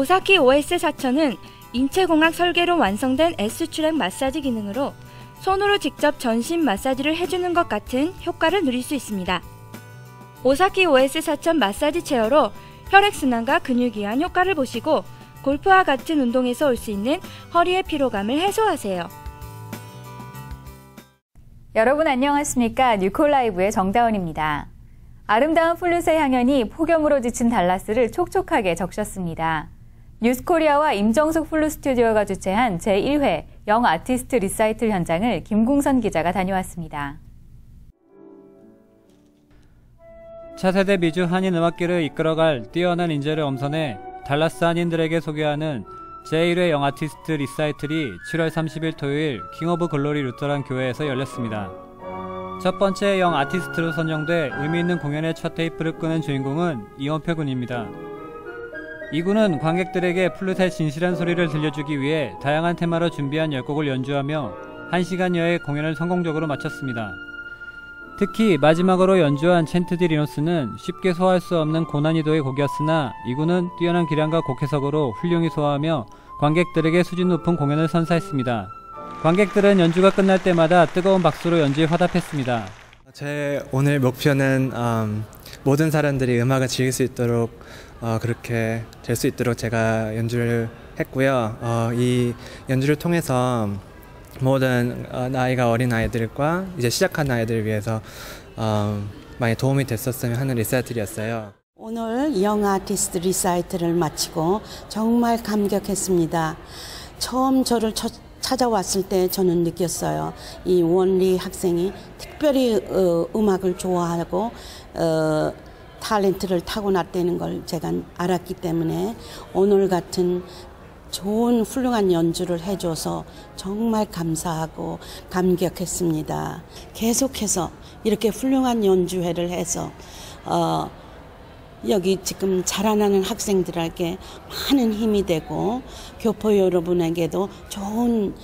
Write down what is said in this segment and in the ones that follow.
오사키 OS 4000은 인체공학 설계로 완성된 S출액 마사지 기능으로 손으로 직접 전신 마사지를 해주는 것 같은 효과를 누릴 수 있습니다. 오사키 OS 4000 마사지 체어로 혈액순환과 근육이완 효과를 보시고 골프와 같은 운동에서 올 수 있는 허리의 피로감을 해소하세요. 여러분 안녕하십니까? 뉴콜라이브의 정다운입니다. 아름다운 플룻의 향연이 폭염으로 지친 달라스를 촉촉하게 적셨습니다. 뉴스코리아와 임정숙 플룻 스튜디오가 주최한 제1회 영 아티스트 리사이틀 현장을 김궁선 기자가 다녀왔습니다. 차세대 미주 한인 음악계를 이끌어갈 뛰어난 인재를 엄선해 달라스 한인들에게 소개하는 제1회 영 아티스트 리사이틀이 7월 30일 토요일 킹 오브 글로리 루터란 교회에서 열렸습니다. 첫 번째 영 아티스트로 선정돼 의미 있는 공연의 첫 테이프를 끄는 주인공은 이원표 군입니다. 이 군은 관객들에게 플룻의 진실한 소리를 들려주기 위해 다양한 테마로 준비한 10곡을 연주하며 1시간여의 공연을 성공적으로 마쳤습니다. 특히 마지막으로 연주한 챈트 디 리노스는 쉽게 소화할 수 없는 고난이도의 곡이었으나 이 군은 뛰어난 기량과 곡 해석으로 훌륭히 소화하며 관객들에게 수준 높은 공연을 선사했습니다. 관객들은 연주가 끝날 때마다 뜨거운 박수로 연주에 화답했습니다. 제 오늘 목표는 모든 사람들이 음악을 즐길 수 있도록 그렇게 될 수 있도록 제가 연주를 했고요. 이 연주를 통해서 모든 나이가 어린 아이들과 이제 시작하는 아이들을 위해서 많이 도움이 됐었으면 하는 리사이틀이었어요. 오늘 영 아티스트 리사이틀을 마치고 정말 감격했습니다. 처음 저를 찾아왔을 때 저는 느꼈어요. 이 원리 학생이 특별히 음악을 좋아하고 탤런트를 타고났다는 걸 제가 알았기 때문에 오늘 같은 좋은 훌륭한 연주를 해줘서 정말 감사하고 감격했습니다. 계속해서 이렇게 훌륭한 연주회를 해서 여기 지금 자라나는 학생들에게 많은 힘이 되고 교포 여러분에게도 좋은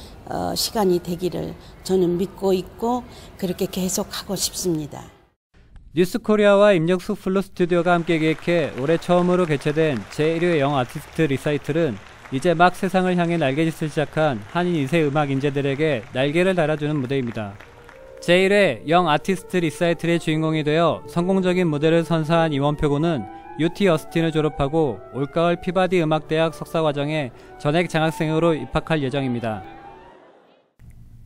시간이 되기를 저는 믿고 있고 그렇게 계속하고 싶습니다. 뉴스코리아와 임정숙 플룻 스튜디오가 함께 기획해 올해 처음으로 개최된 제1회 영 아티스트 리사이틀은 이제 막 세상을 향해 날개짓을 시작한 한인 2세 음악 인재들에게 날개를 달아주는 무대입니다. 제1회 영 아티스트 리사이틀의 주인공이 되어 성공적인 무대를 선사한 이원표 군은 UT 어스틴을 졸업하고 올가을 피바디 음악대학 석사과정에 전액 장학생으로 입학할 예정입니다.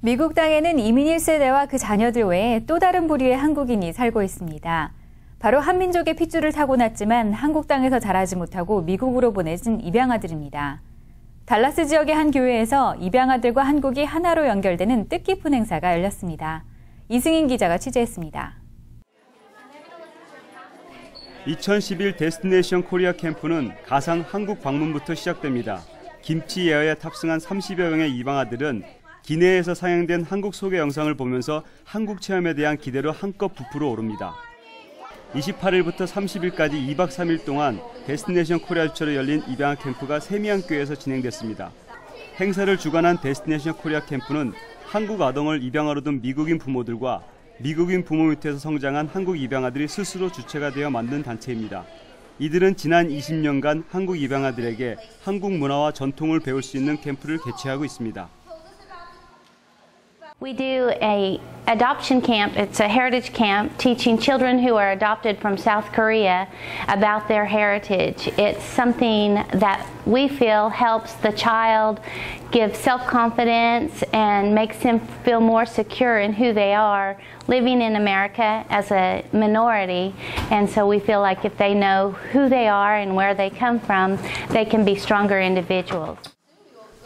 미국 땅에는 이민 1세대와 그 자녀들 외에 또 다른 부류의 한국인이 살고 있습니다. 바로 한민족의 핏줄을 타고났지만 한국 땅에서 자라지 못하고 미국으로 보내진 입양아들입니다. 달라스 지역의 한 교회에서 입양아들과 한국이 하나로 연결되는 뜻깊은 행사가 열렸습니다. 이승인 기자가 취재했습니다. 2011 데스티네이션 코리아 캠프는 가상 한국 방문부터 시작됩니다. 김치 예어에 탑승한 30여 명의 입양아들은 기내에서 상영된 한국 소개 영상을 보면서 한국 체험에 대한 기대로 한껏 부풀어 오릅니다. 28일부터 30일까지 2박 3일 동안 데스티네이션 코리아 주최로 열린 입양아 캠프가 세미안교회에서 진행됐습니다. 행사를 주관한 데스티네이션 코리아 캠프는 한국 아동을 입양아로 둔 미국인 부모들과 미국인 부모 밑에서 성장한 한국 입양아들이 스스로 주체가 되어 만든 단체입니다. 이들은 지난 20년간 한국 입양아들에게 한국 문화와 전통을 배울 수 있는 캠프를 개최하고 있습니다. We do a adoption camp. It's a heritage camp teaching children who are adopted from South Korea about their heritage. It's something that we feel helps the child give self-confidence and makes them feel more secure in who they are living in America as a minority. And so we feel like if they know who they are and where they come from, they can be stronger individuals.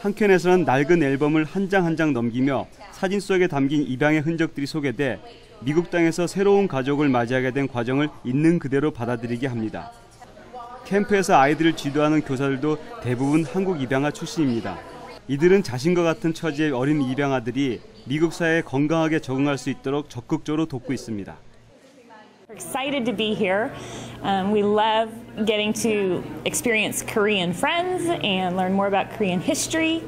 한켠에서는 낡은 앨범을 한 장 한 장 넘기며 사진 속에 담긴 입양의 흔적들이 소개돼 미국 땅에서 새로운 가족을 맞이하게 된 과정을 있는 그대로 받아들이게 합니다. 캠프에서 아이들을 지도하는 교사들도 대부분 한국 입양아 출신입니다. 이들은 자신과 같은 처지의 어린 입양아들이 미국 사회에 건강하게 적응할 수 있도록 적극적으로 돕고 있습니다. We're excited to be here. We love getting to experience Korean friends and learn more about Korean history,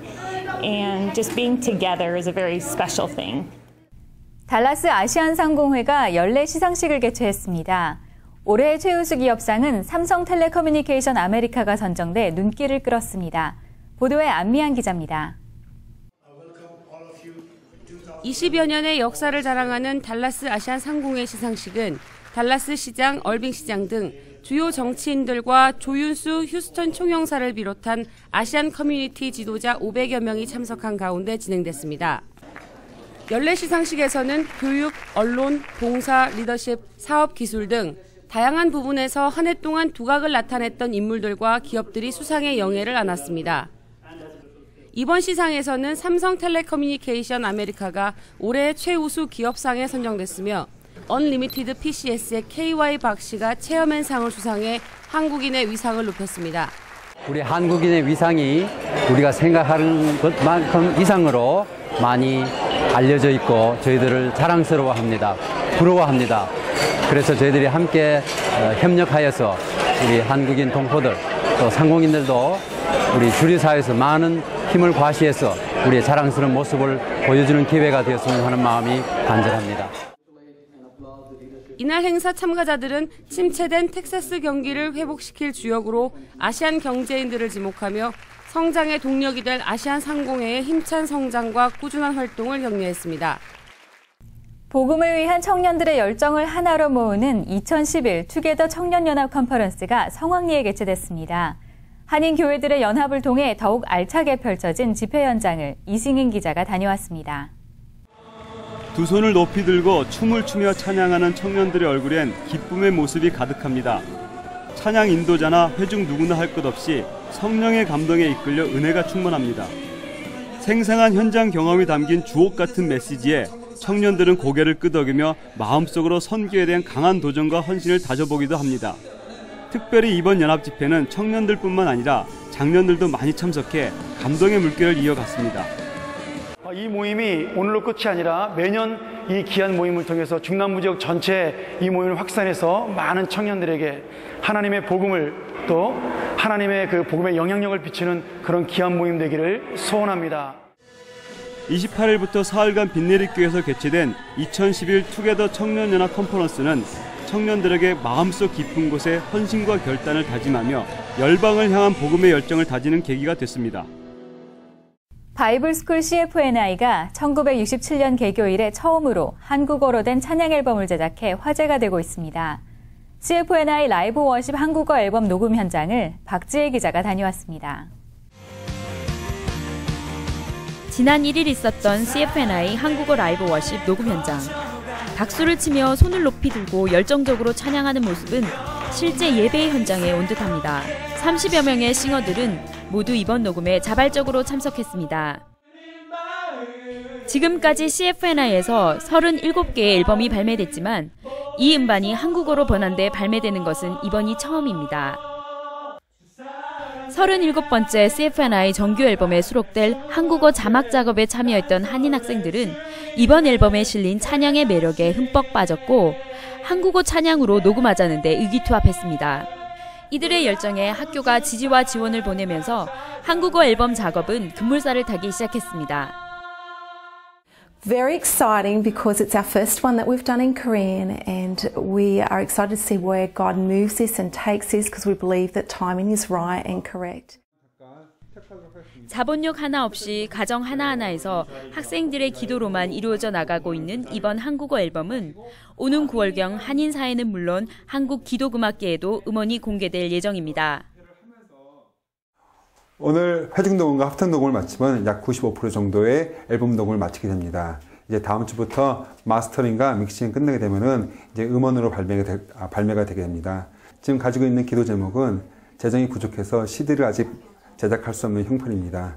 and just being together is a very special thing. 달라스 아시안 상공회가 연례 시상식을 개최했습니다. 올해의 최우수 기업상은 삼성텔레커뮤니케이션 아메리카가 선정돼 눈길을 끌었습니다. 보도에 안미안 기자입니다. 20여 년의 역사를 자랑하는 달라스 아시안 상공회 시상식은 달라스 시장, 얼빙 시장 등 주요 정치인들과 조윤수 휴스턴 총영사를 비롯한 아시안 커뮤니티 지도자 500여 명이 참석한 가운데 진행됐습니다. 연례 시상식에서는 교육, 언론, 봉사, 리더십, 사업 기술 등 다양한 부분에서 한 해 동안 두각을 나타냈던 인물들과 기업들이 수상의 영예를 안았습니다. 이번 시상에서는 삼성텔레커뮤니케이션 아메리카가 올해의 최우수 기업상에 선정됐으며 언리미티드 PCS의 KY 박 씨가 체어맨상을 수상해 한국인의 위상을 높였습니다. 우리 한국인의 위상이 우리가 생각하는 것만큼 이상으로 많이 알려져 있고 저희들을 자랑스러워합니다. 부러워합니다. 그래서 저희들이 함께 협력하여서 우리 한국인 동포들 또 상공인들도 우리 주류사회에서 많은 힘을 과시해서 우리의 자랑스러운 모습을 보여주는 기회가 되었으면 하는 마음이 간절합니다. 이날 행사 참가자들은 침체된 텍사스 경기를 회복시킬 주역으로 아시안 경제인들을 지목하며 성장의 동력이 될 아시안 상공회의 힘찬 성장과 꾸준한 활동을 격려했습니다. 복음을 위한 청년들의 열정을 하나로 모으는 2011 투게더 청년연합 컨퍼런스가 성황리에 개최됐습니다. 한인 교회들의 연합을 통해 더욱 알차게 펼쳐진 집회 현장을 이승인 기자가 다녀왔습니다. 두 손을 높이 들고 춤을 추며 찬양하는 청년들의 얼굴엔 기쁨의 모습이 가득합니다. 찬양 인도자나 회중 누구나 할 것 없이 성령의 감동에 이끌려 은혜가 충만합니다. 생생한 현장 경험이 담긴 주옥 같은 메시지에 청년들은 고개를 끄덕이며 마음속으로 선교에 대한 강한 도전과 헌신을 다져보기도 합니다. 특별히 이번 연합 집회는 청년들뿐만 아니라 장년들도 많이 참석해 감동의 물결을 이어갔습니다. 이 모임이 오늘로 끝이 아니라 매년 이 귀한 모임을 통해서 중남부 지역 전체에 이 모임을 확산해서 많은 청년들에게 하나님의 복음을 또 하나님의 그 복음의 영향력을 비추는 그런 귀한 모임 되기를 소원합니다. 28일부터 사흘간 빈내리교에서 개최된 2011 투게더 청년연합 컨퍼런스는 청년들에게 마음속 깊은 곳에 헌신과 결단을 다짐하며 열방을 향한 복음의 열정을 다지는 계기가 됐습니다. 바이블스쿨 CFNI가 1967년 개교 이래 처음으로 한국어로 된 찬양 앨범을 제작해 화제가 되고 있습니다. CFNI 라이브 워십 한국어 앨범 녹음 현장을 박지혜 기자가 다녀왔습니다. 지난 1일 있었던 CFNI 한국어 라이브 워십 녹음 현장. 박수를 치며 손을 높이 들고 열정적으로 찬양하는 모습은 실제 예배의 현장에 온 듯합니다. 30여 명의 싱어들은 모두 이번 녹음에 자발적으로 참석했습니다. 지금까지 CFNI에서 37개의 앨범이 발매됐지만 이 음반이 한국어로 번안돼 발매되는 것은 이번이 처음입니다. 37번째 CFNI 정규 앨범에 수록될 한국어 자막 작업에 참여했던 한인 학생들은 이번 앨범에 실린 찬양의 매력에 흠뻑 빠졌고 한국어 찬양으로 녹음하자는 데 의기투합했습니다. 이들의 열정에 학교가 지지와 지원을 보내면서 한국어 앨범 작업은 급물살을 타기 시작했습니다. Very exciting because it's our first one that we've done in Korean and we are excited to see where God moves this and takes this because we believe that timing is right and correct. 자본력 하나 없이 가정 하나하나에서 학생들의 기도로만 이루어져 나가고 있는 이번 한국어 앨범은 오는 9월경 한인 사회는 물론 한국 기독음악계에도 음원이 공개될 예정입니다. 오늘 회중 녹음과 합성 녹음을 마치면 약 95% 정도의 앨범 녹음을 마치게 됩니다. 이제 다음 주부터 마스터링과 믹싱이 끝나게 되면은 이제 음원으로 발매가 되게 됩니다. 지금 가지고 있는 기도 제목은 재정이 부족해서 CD를 아직 제작할 수 없는 형편입니다.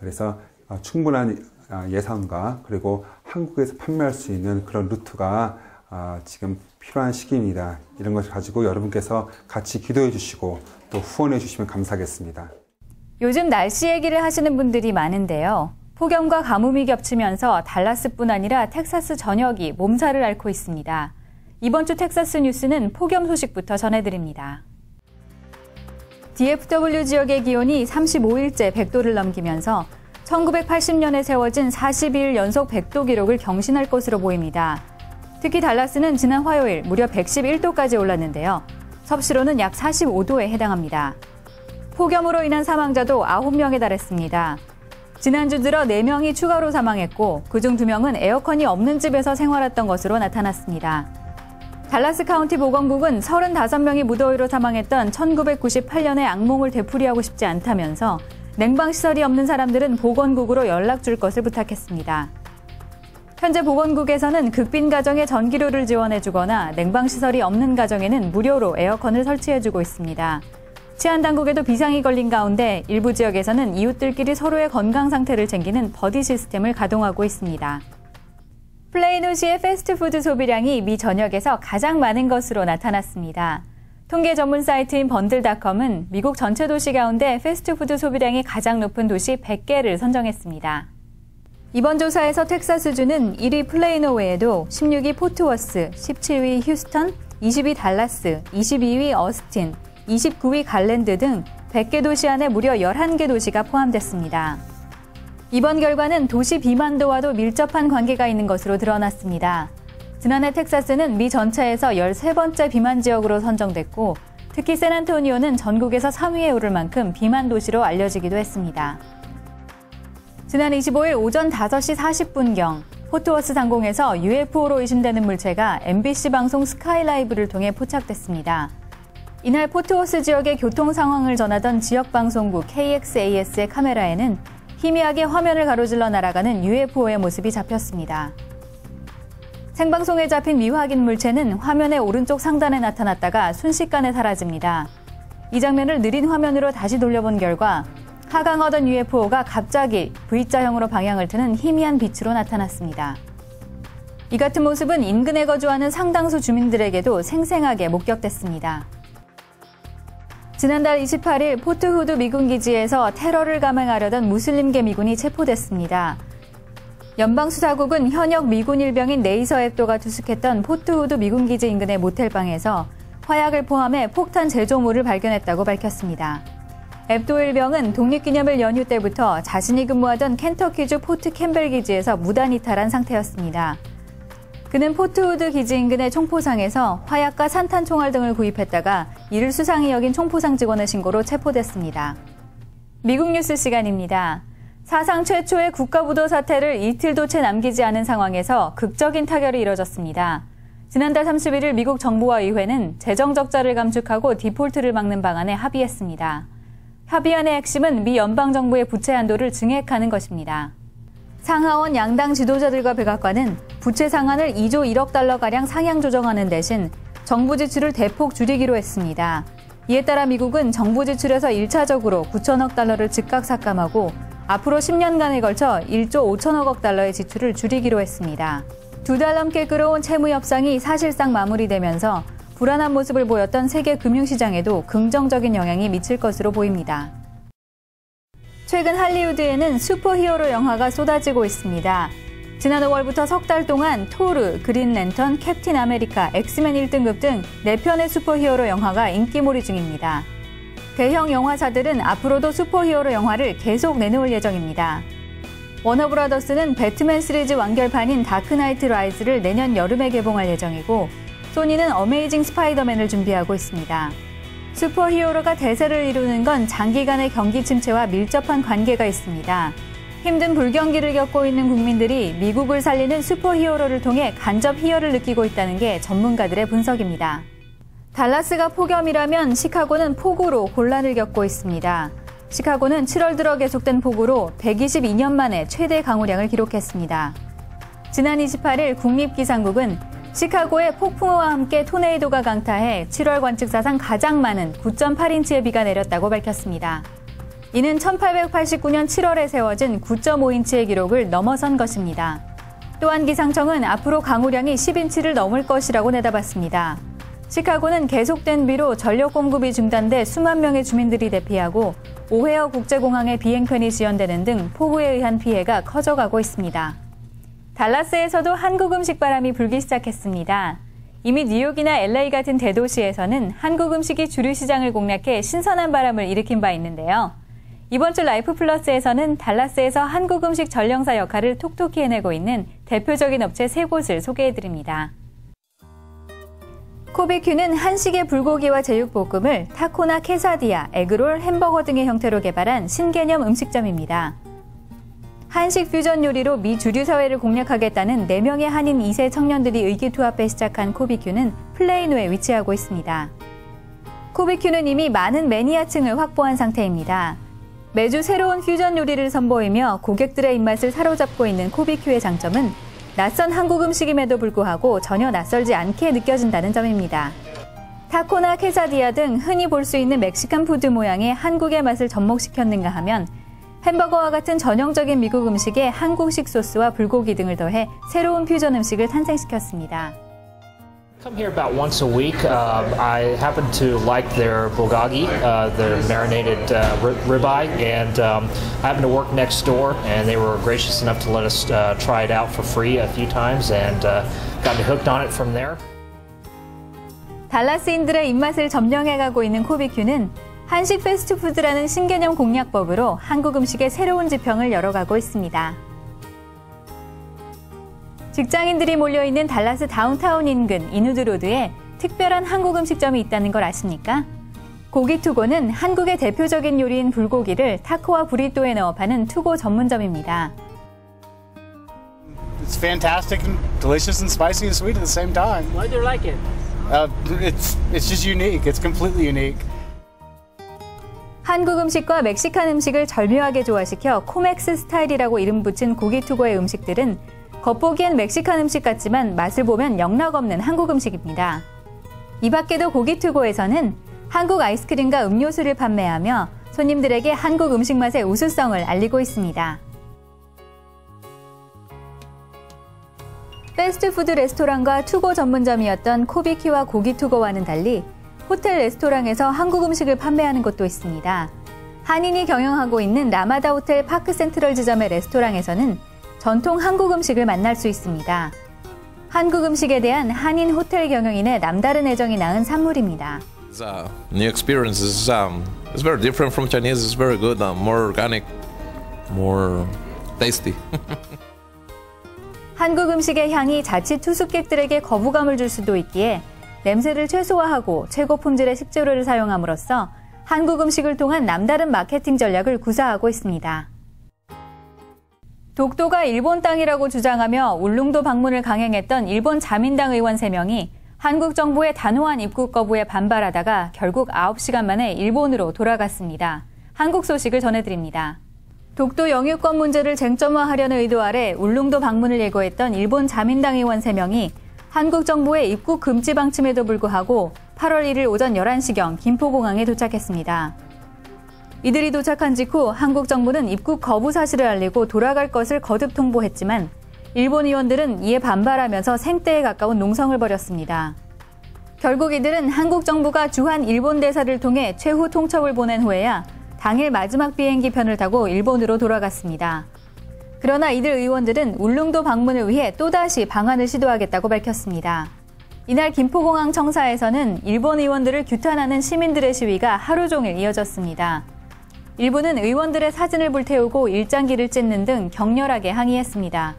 그래서 충분한 예산과 그리고 한국에서 판매할 수 있는 그런 루트가 지금 필요한 시기입니다. 이런 것을 가지고 여러분께서 같이 기도해 주시고 또 후원해 주시면 감사하겠습니다. 요즘 날씨 얘기를 하시는 분들이 많은데요. 폭염과 가뭄이 겹치면서 달라스뿐 아니라 텍사스 전역이 몸살을 앓고 있습니다. 이번 주 텍사스 뉴스는 폭염 소식부터 전해드립니다. DFW 지역의 기온이 35일째 100도를 넘기면서 1980년에 세워진 42일 연속 100도 기록을 경신할 것으로 보입니다. 특히 달라스는 지난 화요일 무려 111도까지 올랐는데요. 섭씨로는 약 45도에 해당합니다. 폭염으로 인한 사망자도 9명에 달했습니다. 지난주 들어 4명이 추가로 사망했고 그중 2명은 에어컨이 없는 집에서 생활했던 것으로 나타났습니다. 달라스 카운티 보건국은 35명이 무더위로 사망했던 1998년의 악몽을 되풀이하고 싶지 않다면서 냉방시설이 없는 사람들은 보건국으로 연락 줄 것을 부탁했습니다. 현재 보건국에서는 극빈 가정에 전기료를 지원해주거나 냉방시설이 없는 가정에는 무료로 에어컨을 설치해주고 있습니다. 치안당국에도 비상이 걸린 가운데 일부 지역에서는 이웃들끼리 서로의 건강 상태를 챙기는 버디 시스템을 가동하고 있습니다. 플레이노시의 패스트푸드 소비량이 미 전역에서 가장 많은 것으로 나타났습니다. 통계 전문 사이트인 번들닷컴은 미국 전체 도시 가운데 패스트푸드 소비량이 가장 높은 도시 100개를 선정했습니다. 이번 조사에서 텍사스주는 1위 플레이노 외에도 16위 포트워스, 17위 휴스턴, 20위 달라스, 22위 어스틴, 29위 갈랜드 등 100개 도시 안에 무려 11개 도시가 포함됐습니다. 이번 결과는 도시 비만도와도 밀접한 관계가 있는 것으로 드러났습니다. 지난해 텍사스는 미 전체에서 13번째 비만 지역으로 선정됐고 특히 샌안토니오는 전국에서 3위에 오를 만큼 비만 도시로 알려지기도 했습니다. 지난 25일 오전 5시 40분경 포트워스 상공에서 UFO로 의심되는 물체가 MBC 방송 스카이라이브를 통해 포착됐습니다. 이날 포트워스 지역의 교통 상황을 전하던 지역방송국 KXAS의 카메라에는 희미하게 화면을 가로질러 날아가는 UFO의 모습이 잡혔습니다. 생방송에 잡힌 미확인 물체는 화면의 오른쪽 상단에 나타났다가 순식간에 사라집니다. 이 장면을 느린 화면으로 다시 돌려본 결과 하강하던 UFO가 갑자기 V자형으로 방향을 트는 희미한 빛으로 나타났습니다. 이 같은 모습은 인근에 거주하는 상당수 주민들에게도 생생하게 목격됐습니다. 지난달 28일 포트 후드 미군 기지에서 테러를 감행하려던 무슬림계 미군이 체포됐습니다. 연방수사국은 현역 미군 일병인 네이서 앱도가 투숙했던 포트 후드 미군 기지 인근의 모텔방에서 화약을 포함해 폭탄 제조물을 발견했다고 밝혔습니다. 앱도 일병은 독립기념일 연휴 때부터 자신이 근무하던 켄터키주 포트 캠벨 기지에서 무단 이탈한 상태였습니다. 그는 포트우드 기지 인근의 총포상에서 화약과 산탄총알 등을 구입했다가 이를 수상히 여긴 총포상 직원의 신고로 체포됐습니다. 미국 뉴스 시간입니다. 사상 최초의 국가부도 사태를 이틀도 채 남기지 않은 상황에서 극적인 타결이 이뤄졌습니다. 지난달 31일 미국 정부와 의회는 재정 적자를 감축하고 디폴트를 막는 방안에 합의했습니다. 합의안의 핵심은 미 연방정부의 부채 한도를 증액하는 것입니다. 상하원 양당 지도자들과 백악관은 부채 상한을 2조 1억 달러가량 상향 조정하는 대신 정부 지출을 대폭 줄이기로 했습니다. 이에 따라 미국은 정부 지출에서 1차적으로 9천억 달러를 즉각 삭감하고 앞으로 10년간에 걸쳐 1조 5천억 달러의 지출을 줄이기로 했습니다. 2달 넘게 끌어온 채무 협상이 사실상 마무리되면서 불안한 모습을 보였던 세계 금융시장에도 긍정적인 영향이 미칠 것으로 보입니다. 최근 할리우드에는 슈퍼히어로 영화가 쏟아지고 있습니다. 지난 5월부터 석 달 동안 토르, 그린 랜턴, 캡틴 아메리카, 엑스맨 1등급 등 4편의 슈퍼히어로 영화가 인기몰이 중입니다. 대형 영화사들은 앞으로도 슈퍼히어로 영화를 계속 내놓을 예정입니다. 워너브라더스는 배트맨 시리즈 완결판인 다크나이트 라이즈를 내년 여름에 개봉할 예정이고 소니는 어메이징 스파이더맨을 준비하고 있습니다. 슈퍼히어로가 대세를 이루는 건 장기간의 경기 침체와 밀접한 관계가 있습니다. 힘든 불경기를 겪고 있는 국민들이 미국을 살리는 슈퍼히어로를 통해 간접 희열을 느끼고 있다는 게 전문가들의 분석입니다. 달라스가 폭염이라면 시카고는 폭우로 곤란을 겪고 있습니다. 시카고는 7월 들어 계속된 폭우로 122년 만에 최대 강우량을 기록했습니다. 지난 28일 국립기상국은 시카고에 폭풍우와 함께 토네이도가 강타해 7월 관측사상 가장 많은 9.8인치의 비가 내렸다고 밝혔습니다. 이는 1889년 7월에 세워진 9.5인치의 기록을 넘어선 것입니다. 또한 기상청은 앞으로 강우량이 10인치를 넘을 것이라고 내다봤습니다. 시카고는 계속된 비로 전력 공급이 중단돼 수만 명의 주민들이 대피하고 오헤어 국제공항의 비행편이 지연되는 등 폭우에 의한 피해가 커져가고 있습니다. 달라스에서도 한국 음식 바람이 불기 시작했습니다. 이미 뉴욕이나 LA 같은 대도시에서는 한국 음식이 주류 시장을 공략해 신선한 바람을 일으킨 바 있는데요. 이번 주 라이프 플러스에서는 달라스에서 한국 음식 전령사 역할을 톡톡히 해내고 있는 대표적인 업체 3곳을 소개해드립니다. 코비큐는 한식의 불고기와 제육볶음을 타코나 케사디야, 에그롤, 햄버거 등의 형태로 개발한 신개념 음식점입니다. 한식 퓨전 요리로 미 주류 사회를 공략하겠다는 4명의 한인 2세 청년들이 의기투합해 시작한 코비큐는 플레이노에 위치하고 있습니다. 코비큐는 이미 많은 매니아층을 확보한 상태입니다. 매주 새로운 퓨전 요리를 선보이며 고객들의 입맛을 사로잡고 있는 코비큐의 장점은 낯선 한국 음식임에도 불구하고 전혀 낯설지 않게 느껴진다는 점입니다. 타코나 케사디야 등 흔히 볼 수 있는 멕시칸 푸드 모양의 한국의 맛을 접목시켰는가 하면 햄버거와 같은 전형적인 미국 음식에 한국식 소스와 불고기 등을 더해 새로운 퓨전 음식을 탄생시켰습니다. Come here about once a week. I happen to like their bulgogi, their marinated ribeye, and I happen to work next door, and they were gracious enough to let us try it out for free a few times, and got hooked on it from there. 달라스인들의 입맛을 점령해가고 있는 코비큐는 한식 패스트푸드라는 신개념 공략법으로 한국 음식의 새로운 지평을 열어가고 있습니다. 직장인들이 몰려있는 달라스 다운타운 인근 이누드로드에 특별한 한국 음식점이 있다는 걸 아십니까? 고기투고는 한국의 대표적인 요리인 불고기를 타코와 브리또에 넣어 파는 투고 전문점입니다. It's fantastic and delicious and spicy and sweet at the same time. Why do you like it? It's just unique. It's completely unique. 한국 음식과 멕시칸 음식을 절묘하게 조화시켜 코맥스 스타일이라고 이름 붙인 고기투고의 음식들은 겉보기엔 멕시칸 음식 같지만 맛을 보면 영락없는 한국 음식입니다. 이 밖에도 고기투고에서는 한국 아이스크림과 음료수를 판매하며 손님들에게 한국 음식 맛의 우수성을 알리고 있습니다. 패스트푸드 레스토랑과 투고 전문점이었던 코비큐와 고기투고와는 달리 호텔 레스토랑에서 한국 음식을 판매하는 곳도 있습니다. 한인이 경영하고 있는 라마다 호텔 파크 센트럴 지점의 레스토랑에서는 전통 한국 음식을 만날 수 있습니다. 한국 음식에 대한 한인 호텔 경영인의 남다른 애정이 낳은 산물입니다. New experiences. It's very different from Chinese. It's very good. More organic, more tasty. 한국 음식의 향이 자칫 투숙객들에게 거부감을 줄 수도 있기에 냄새를 최소화하고 최고 품질의 식재료를 사용함으로써 한국 음식을 통한 남다른 마케팅 전략을 구사하고 있습니다. 독도가 일본 땅이라고 주장하며 울릉도 방문을 강행했던 일본 자민당 의원 3명이 한국 정부의 단호한 입국 거부에 반발하다가 결국 9시간 만에 일본으로 돌아갔습니다. 한국 소식을 전해드립니다. 독도 영유권 문제를 쟁점화하려는 의도 아래 울릉도 방문을 예고했던 일본 자민당 의원 3명이 한국 정부의 입국 금지 방침에도 불구하고 8월 1일 오전 11시경 김포공항에 도착했습니다. 이들이 도착한 직후 한국 정부는 입국 거부 사실을 알리고 돌아갈 것을 거듭 통보했지만 일본 의원들은 이에 반발하면서 생떼에 가까운 농성을 벌였습니다. 결국 이들은 한국 정부가 주한 일본 대사를 통해 최후 통첩을 보낸 후에야 당일 마지막 비행기 편을 타고 일본으로 돌아갔습니다. 그러나 이들 의원들은 울릉도 방문을 위해 또다시 방한을 시도하겠다고 밝혔습니다. 이날 김포공항 청사에서는 일본 의원들을 규탄하는 시민들의 시위가 하루 종일 이어졌습니다. 일부는 의원들의 사진을 불태우고 일장기를 찢는 등 격렬하게 항의했습니다.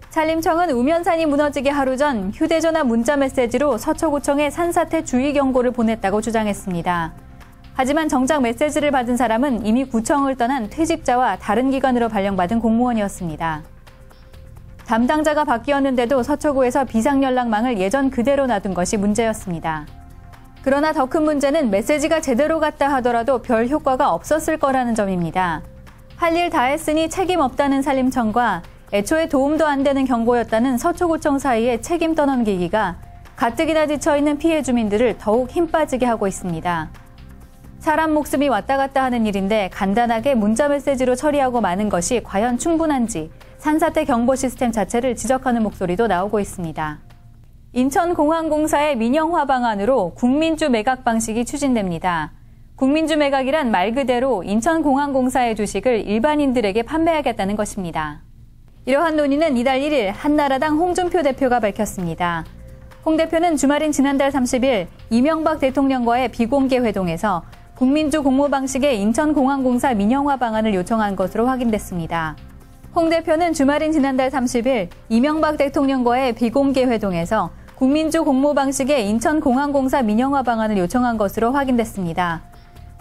산림청은 우면산이 무너지기 하루 전 휴대전화 문자 메시지로 서초구청에 산사태 주의 경고를 보냈다고 주장했습니다. 하지만 정작 메시지를 받은 사람은 이미 구청을 떠난 퇴직자와 다른 기관으로 발령받은 공무원이었습니다. 담당자가 바뀌었는데도 서초구에서 비상연락망을 예전 그대로 놔둔 것이 문제였습니다. 그러나 더 큰 문제는 메시지가 제대로 갔다 하더라도 별 효과가 없었을 거라는 점입니다. 할 일 다 했으니 책임 없다는 산림청과 애초에 도움도 안 되는 경고였다는 서초구청 사이의 책임 떠넘기기가 가뜩이나 지쳐있는 피해 주민들을 더욱 힘 빠지게 하고 있습니다. 사람 목숨이 왔다 갔다 하는 일인데 간단하게 문자 메시지로 처리하고 마는 것이 과연 충분한지 산사태 경보 시스템 자체를 지적하는 목소리도 나오고 있습니다. 인천공항공사의 민영화 방안으로 국민주 매각 방식이 추진됩니다. 국민주 매각이란 말 그대로 인천공항공사의 주식을 일반인들에게 판매하겠다는 것입니다. 이러한 논의는 이달 1일 한나라당 홍준표 대표가 밝혔습니다. 홍 대표는 주말인 지난달 30일 이명박 대통령과의 비공개 회동에서 국민주 공모 방식의 인천공항공사 민영화 방안을 요청한 것으로 확인됐습니다. 홍 대표는 주말인 지난달 30일 이명박 대통령과의 비공개 회동에서 국민주 공모 방식의 인천공항공사 민영화 방안을 요청한 것으로 확인됐습니다.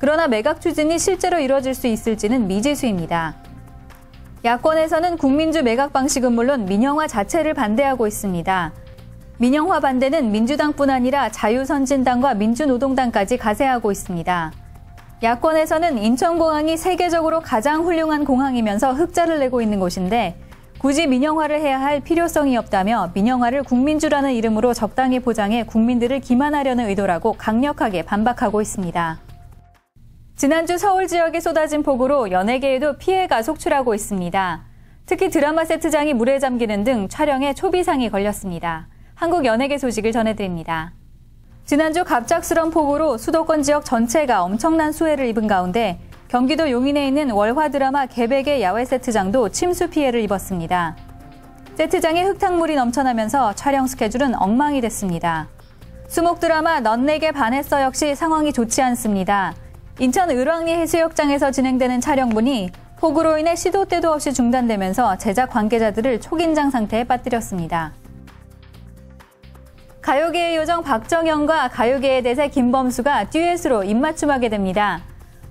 그러나 매각 추진이 실제로 이뤄질 수 있을지는 미지수입니다. 야권에서는 국민주 매각 방식은 물론 민영화 자체를 반대하고 있습니다. 민영화 반대는 민주당뿐 아니라 자유선진당과 민주노동당까지 가세하고 있습니다. 야권에서는 인천공항이 세계적으로 가장 훌륭한 공항이면서 흑자를 내고 있는 곳인데 굳이 민영화를 해야 할 필요성이 없다며 민영화를 국민주라는 이름으로 적당히 포장해 국민들을 기만하려는 의도라고 강력하게 반박하고 있습니다. 지난주 서울 지역에 쏟아진 폭우로 연예계에도 피해가 속출하고 있습니다. 특히 드라마 세트장이 물에 잠기는 등 촬영에 초비상이 걸렸습니다. 한국 연예계 소식을 전해드립니다. 지난주 갑작스런 폭우로 수도권 지역 전체가 엄청난 수해를 입은 가운데 경기도 용인에 있는 월화 드라마 개백의 야외 세트장도 침수 피해를 입었습니다. 세트장에 흙탕물이 넘쳐나면서 촬영 스케줄은 엉망이 됐습니다. 수목 드라마 넌 내게 반했어 역시 상황이 좋지 않습니다. 인천 을왕리 해수욕장에서 진행되는 촬영분이 폭우로 인해 시도 때도 없이 중단되면서 제작 관계자들을 초긴장 상태에 빠뜨렸습니다. 가요계의 요정 박정현과 가요계의 대세 김범수가 듀엣으로 입맞춤하게 됩니다.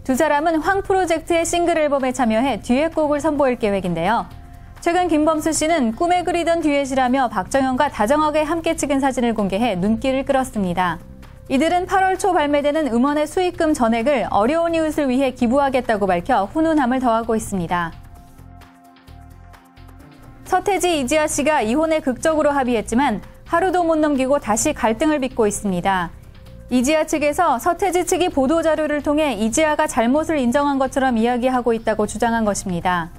두 사람은 황 프로젝트의 싱글 앨범에 참여해 듀엣곡을 선보일 계획인데요. 최근 김범수 씨는 꿈에 그리던 듀엣이라며 박정현과 다정하게 함께 찍은 사진을 공개해 눈길을 끌었습니다. 이들은 8월 초 발매되는 음원의 수익금 전액을 어려운 이웃을 위해 기부하겠다고 밝혀 훈훈함을 더하고 있습니다. 서태지, 이지아 씨가 이혼에 극적으로 합의했지만 하루도 못 넘기고 다시 갈등을 빚고 있습니다. 이지아 측에서 서태지 측이 보도자료를 통해 이지아가 잘못을 인정한 것처럼 이야기하고 있다고 주장한 것입니다.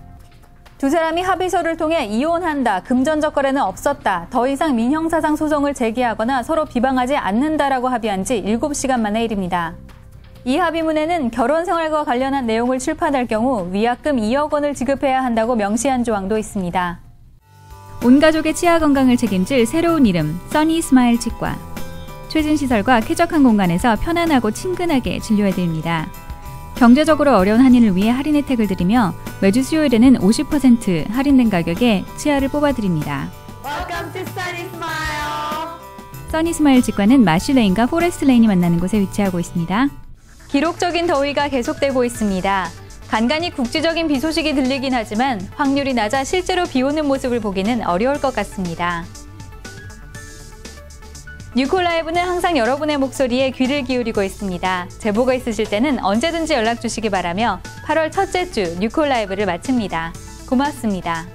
두 사람이 합의서를 통해 이혼한다, 금전적 거래는 없었다, 더 이상 민형사상 소송을 제기하거나 서로 비방하지 않는다라고 합의한 지 7시간 만의 일입니다. 이 합의문에는 결혼 생활과 관련한 내용을 출판할 경우 위약금 2억 원을 지급해야 한다고 명시한 조항도 있습니다. 온 가족의 치아 건강을 책임질 새로운 이름, 써니 스마일 치과. 최신 시설과 쾌적한 공간에서 편안하고 친근하게 진료해드립니다. 경제적으로 어려운 한인을 위해 할인 혜택을 드리며 매주 수요일에는 50% 할인된 가격에 치아를 뽑아드립니다. Welcome to Sunny Smile. 써니 스마일 치과는 마쉬레인과 포레스트 레인이 만나는 곳에 위치하고 있습니다. 기록적인 더위가 계속되고 있습니다. 간간히 국지적인 비 소식이 들리긴 하지만 확률이 낮아 실제로 비 오는 모습을 보기는 어려울 것 같습니다. 뉴콜라이브는 항상 여러분의 목소리에 귀를 기울이고 있습니다. 제보가 있으실 때는 언제든지 연락 주시기 바라며 8월 첫째 주 뉴콜라이브를 마칩니다. 고맙습니다.